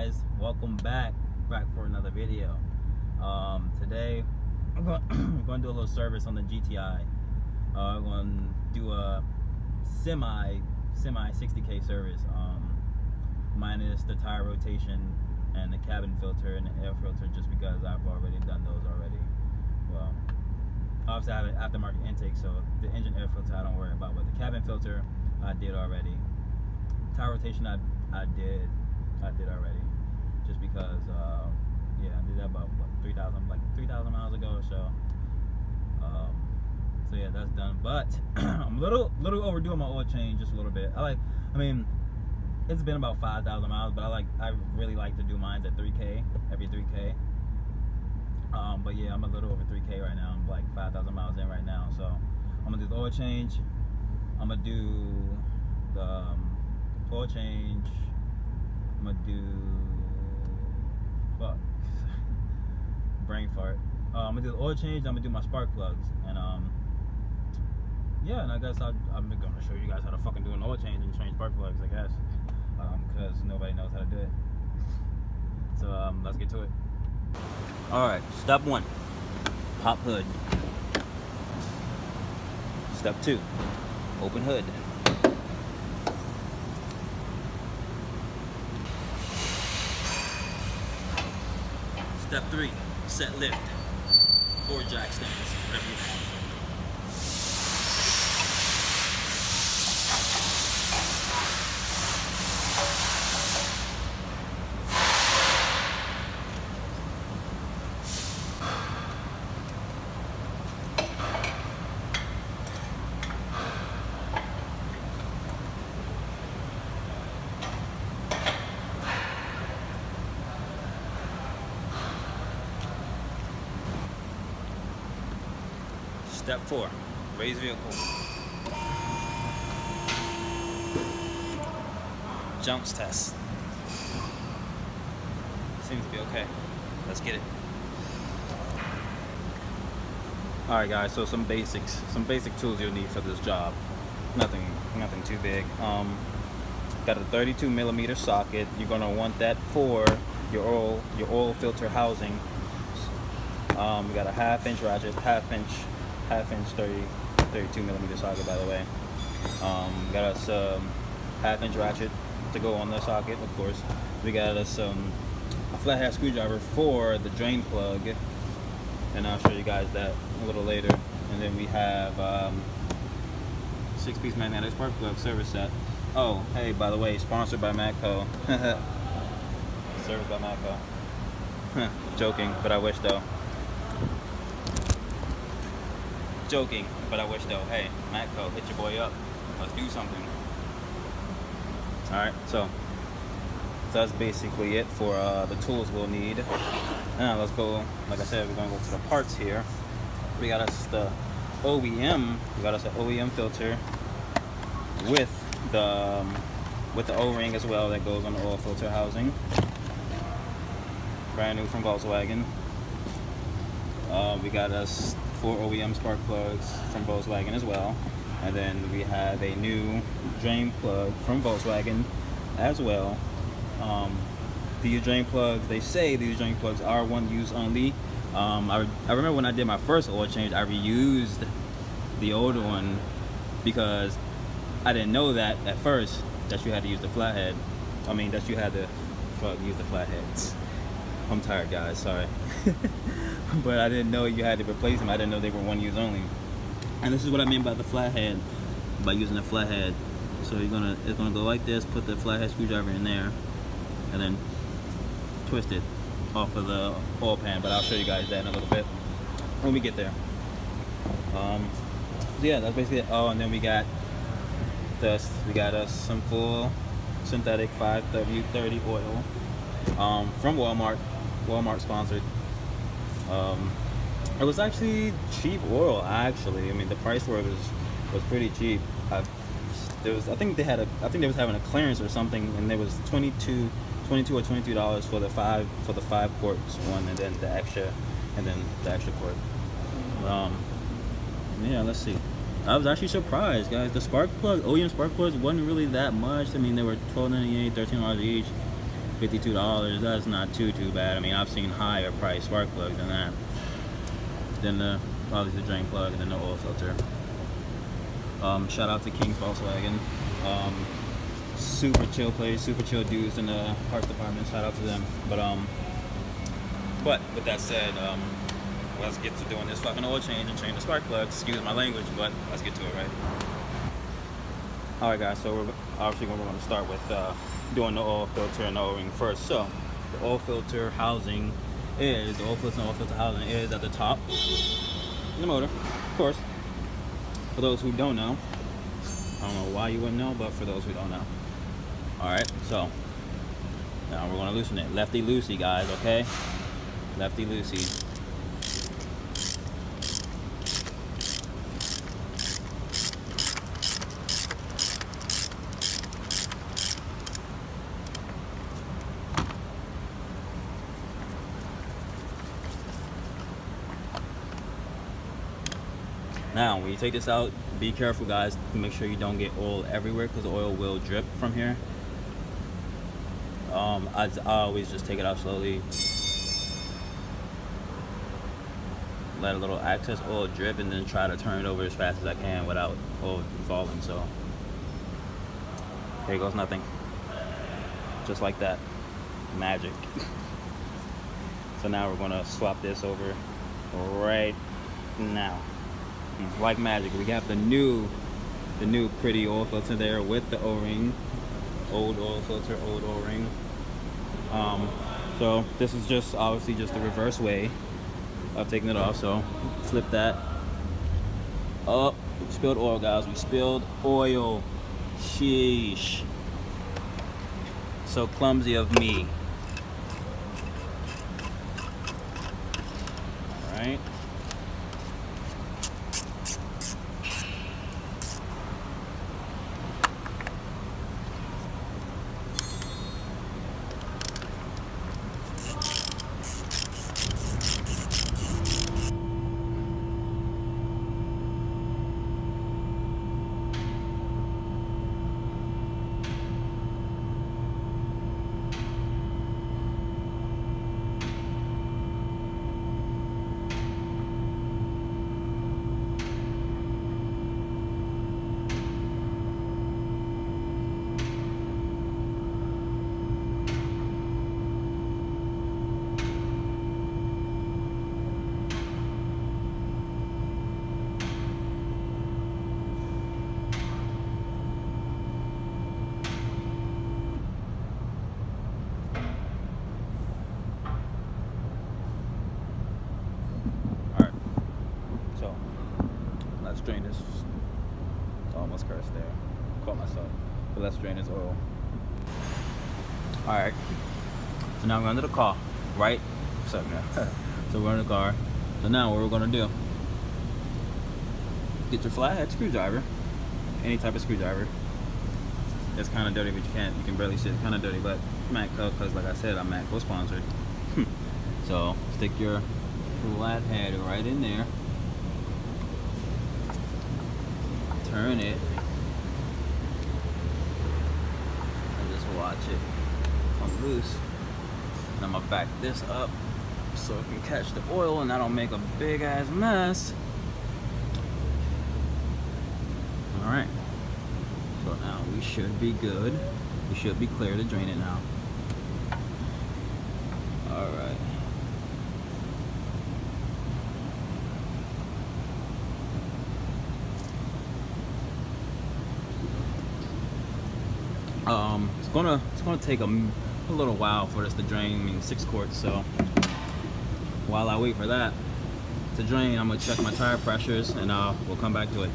guys, welcome back for another video. Today I'm going to do a little service on the GTI. I'm going to do a semi 60k service, minus the tire rotation and the cabin filter and the air filter, just because I've already done those already. Well, obviously I have an aftermarket intake, so the engine air filter I don't worry about, but the cabin filter I did already. Tire rotation I did already, just because yeah, I did that about what, 3,000 miles ago or so. So yeah, that's done. But I'm a little overdue on my oil change, just a little bit. I mean, it's been about 5,000 miles, but I really like to do mine at 3K, every 3K. But yeah, I'm a little over 3K right now. I'm like 5,000 miles in right now, so I'm gonna do the oil change. I'm gonna do the oil change. I'm gonna do brain fart. I'm gonna do the oil change. I'm gonna do my spark plugs, and yeah, and I guess I'm gonna show you guys how to fucking do an oil change and change spark plugs, I guess, because nobody knows how to do it. So let's get to it. All right, step 1, pop hood. Step 2, open hood. Step 3, set lift or jack stands, whatever you have. Step 4, raise vehicle. Jumps test. Seems to be okay. Let's get it. Alright guys, so some basic tools you'll need for this job. Nothing too big. Got a 32mm socket. You're gonna want that for your oil filter housing. We got a half-inch ratchet, half-inch 32mm socket, by the way. Got us half-inch ratchet to go on the socket, of course. We got us a flathead screwdriver for the drain plug, and I'll show you guys that a little later. And then we have 6-piece magnetic spark plug service set. Oh, hey, by the way, sponsored by Matco. Service by Matco. Joking, but I wish though. Joking, but I wish though. Hey, Matco, hit your boy up. Let's do something. Alright, so that's basically it for the tools we'll need. Now let's go, like I said, we're gonna go to the parts here. We got us the OEM, we got us an OEM filter with the O-ring as well that goes on the oil filter housing. Brand new from Volkswagen. We got us 4 OEM spark plugs from Volkswagen as well, and then we have a new drain plug from Volkswagen as well. These drain plugs, they say these drain plugs are one use only. I remember when I did my first oil change, I reused the older one because I didn't know that at first, that you had to use the flathead. I mean, that you had to use the flatheads. I'm tired, guys, sorry. But I didn't know you had to replace them. I didn't know they were one use only. And this is what I mean by the flathead, by using the flathead. So it's gonna go like this, put the flathead screwdriver in there, and then twist it off of the oil pan. But I'll show you guys that in a little bit when we get there. Yeah, that's basically it. Oh, and then we got us some full synthetic 5W30 oil from Walmart sponsored. It was actually cheap oil, actually. I mean, the price for it was pretty cheap. I think they was having a clearance or something, and there was $22 or $23 for the 5 quarts one, and then the extra quart. Yeah, let's see. I was actually surprised, guys. The spark plug, OEM spark plugs, wasn't really that much. I mean, they were $12.98, $13 each. $52. That's not too bad. I mean, I've seen higher price spark plugs than that. Then probably the drain plug and then the oil filter. Shout out to King's Volkswagen. Super chill place, super chill dudes in the parts department. Shout out to them. But with that said, let's get to doing this fucking oil change and change the spark plugs. Excuse my language, but let's get to it, right? All right, guys. So we're obviously going to start with doing the oil filter and the O-ring first. So the oil filter housing is the oil filter housing is at the top in the motor, of course. For those who don't know, I don't know why you wouldn't know, but for those who don't know. All right, so now we're gonna loosen it. Lefty loosey, guys, okay? Lefty loosey. Now, when you take this out, be careful, guys. Make sure you don't get oil everywhere because the oil will drip from here. I always just take it out slowly. Let a little excess oil drip and then try to turn it over as fast as I can without oil falling. So, there goes nothing. Just like that. Magic. So now we're gonna swap this over right now. Like magic, we have the new pretty oil filter there with the O-ring. Old oil filter, old O-ring. So this is just obviously just the reverse way of taking it off. So flip that up. We spilled oil, guys. We spilled oil. Sheesh. So clumsy of me. All right. Drain this. Almost cursed there. Caught myself. But let's drain this oil. Alright. So now we're under the car, right? What's up, man? So we're in the car. So now what we're gonna do? Get your flathead screwdriver. Any type of screwdriver. It's kind of dirty, but you can barely see it. Kind of dirty, but Matco, because like I said, I'm Matco sponsored. So stick your flathead right in there. Turn it and just watch it come loose. And I'm gonna back this up so it can catch the oil and I don't make a big ass mess. Alright, so now we should be good. We should be clear to drain it now. Alright. It's gonna take a little while for this to drain. I mean, 6 quarts. So while I wait for that to drain, I'm gonna check my tire pressures and we'll come back to it.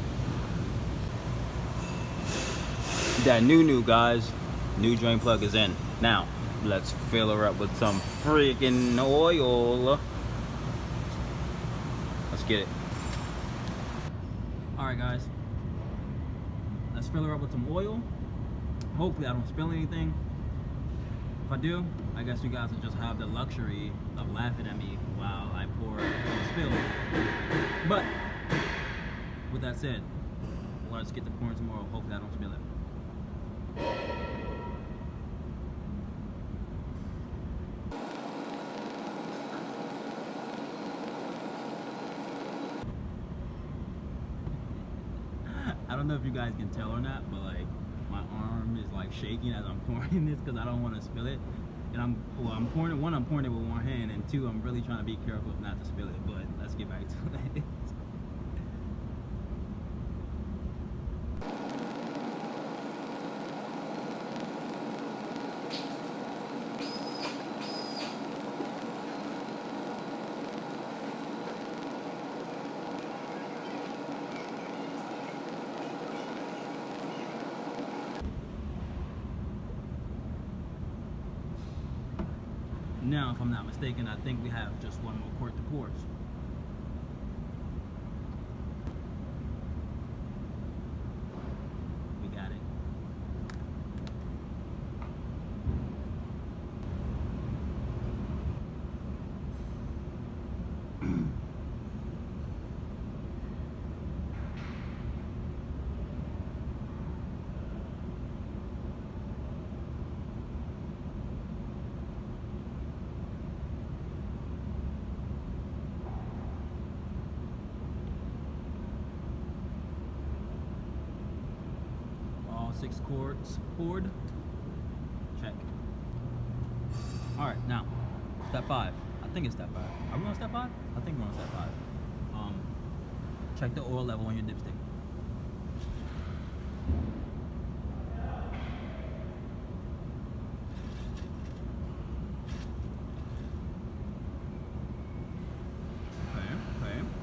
That new guys, new drain plug is in. Now let's fill her up with some freaking oil. Let's get it. All right, guys. Let's fill her up with some oil. Hopefully I don't spill anything. If I do, I guess you guys will just have the luxury of laughing at me while I pour and spill. But with that said, let's get to pouring some oil. Hopefully I don't spill it. don't know if you guys can tell or not, but like my arm is like shaking as I'm pouring this because I don't want to spill it. And I'm pouring it. One, I'm pouring it with one hand, and two, I'm really trying to be careful not to spill it. But let's get back to it. Now, if I'm not mistaken, I think we have just one more quart to pour. We got it. All 6 quarts poured. Check. All right, now step 5. I think it's step 5. Are we on step 5? I think we're on step 5. Check the oil level on your dipstick.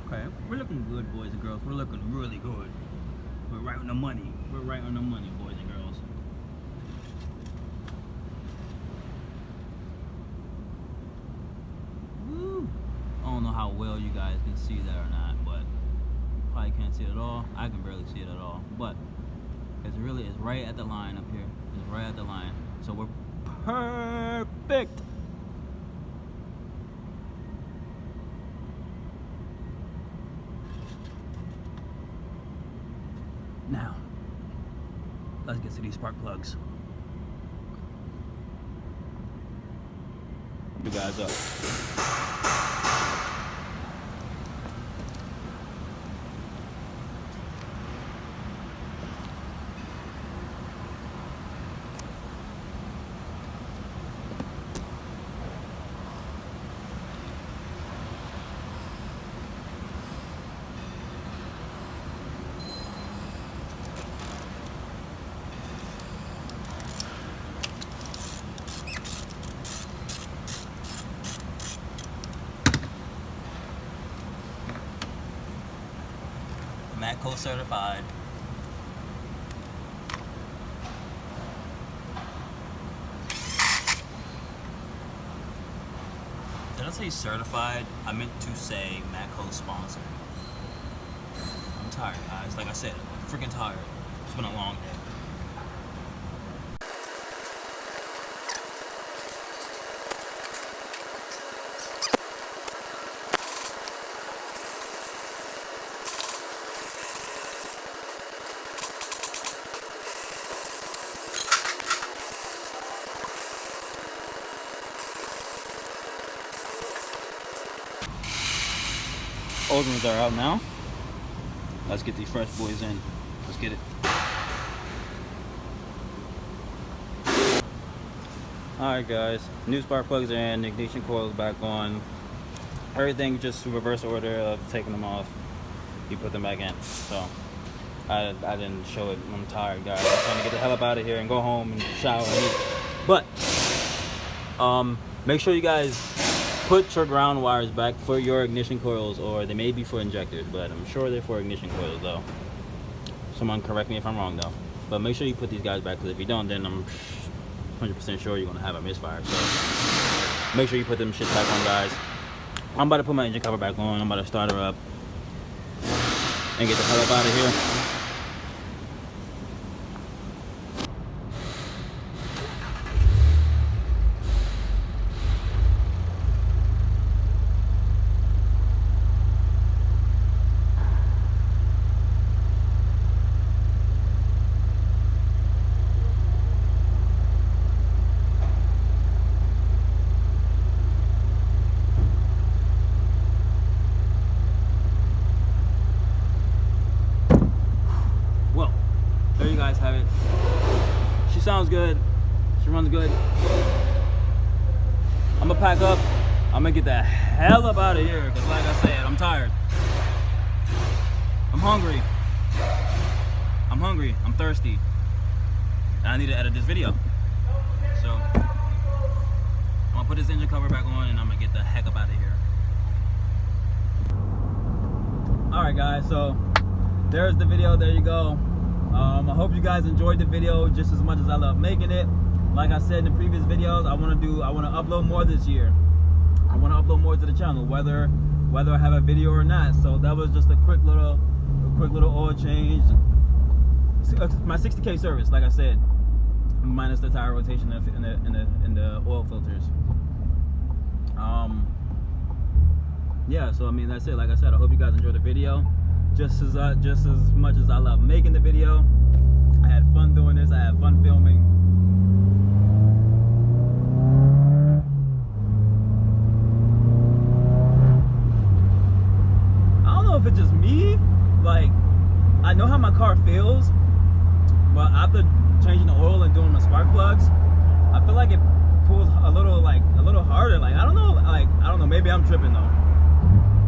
Okay. We're looking good, boys and girls. We're looking really good. We're right on the money. We're right on the money, boys and girls. Woo! I don't know how well you guys can see that or not, but probably can't see it at all. I can barely see it at all, but it's right at the line up here. It's right at the line. So we're perfect. Now, let's get to these spark plugs. You guys up. MK7 certified. Did I say certified? I meant to say MK sponsored. I'm tired, guys. Like I said, I'm freaking tired. It's been a long day. Old ones are out now. Let's get these fresh boys in. Let's get it. Alright guys, new spark plugs are in, ignition coils back on. Everything just reverse order of taking them off. You put them back in. So I didn't show it. I'm tired, guys. I'm trying to get the hell up out of here and go home and shower and eat. But make sure you guys put your ground wires back for your ignition coils, or they may be for injectors, but I'm sure they're for ignition coils though. Someone correct me if I'm wrong though. But make sure you put these guys back, because if you don't, then I'm 100% sure you're gonna have a misfire. So make sure you put them shit back on, guys. I'm about to put my engine cover back on. I'm about to start her up and get the hell up out of here. sounds good. She runs good. I'm gonna pack up. I'm gonna get the hell up out of here because, like I said, I'm tired. I'm hungry. I'm thirsty. And I need to edit this video. So I'm gonna put this engine cover back on and I'm gonna get the heck up out of here. Alright guys, so there's the video. There you go. I hope you guys enjoyed the video just as much as I love making it. Like I said in the previous videos, I want to upload more this year. I want to upload more to the channel, whether I have a video or not. So that was just a quick little oil change. My 60K service, like I said, minus the tire rotation in the oil filters. Yeah, so I mean that's it. Like I said, I hope you guys enjoyed the video just as much as I love making the video. I had fun doing this. I had fun filming. I don't know if it's just me. Like, I know how my car feels, but after changing the oil and doing the spark plugs, I feel like it pulls a little harder. Like, I don't know. Maybe I'm tripping though.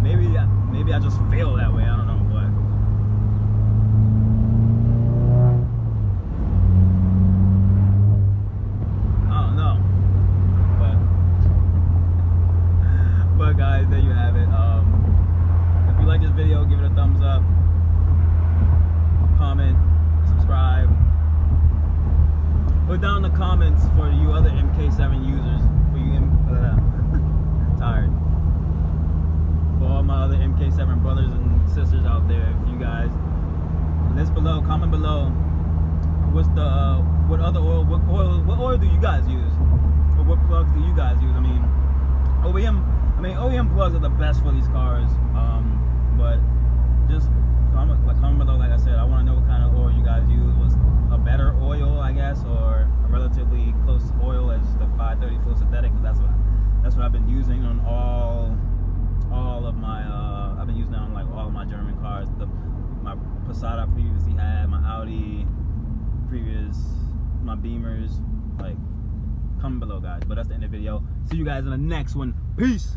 Maybe I just feel that way. I don't know, but I don't know. But guys, there you have it. If you like this video, give it a thumbs up, comment, subscribe. Put down the comments for you other MK7 users. For you tired. For all my other MK7 brothers and sisters out there, if you guys list below, comment below, what oil do you guys use, or what plugs do you guys use? I mean, OEM plugs are the best for these cars, but just comment below. Like I said, I want to know what kind of oil you guys use. Was a better oil, I guess, or a relatively close oil as the 530 full synthetic, because that's what I've been using on all of my I've been using it on like all of my German cars. My Passat I previously had, my Audi my Beamers. Like, comment below guys. But that's the end of the video. See you guys in the next one. Peace.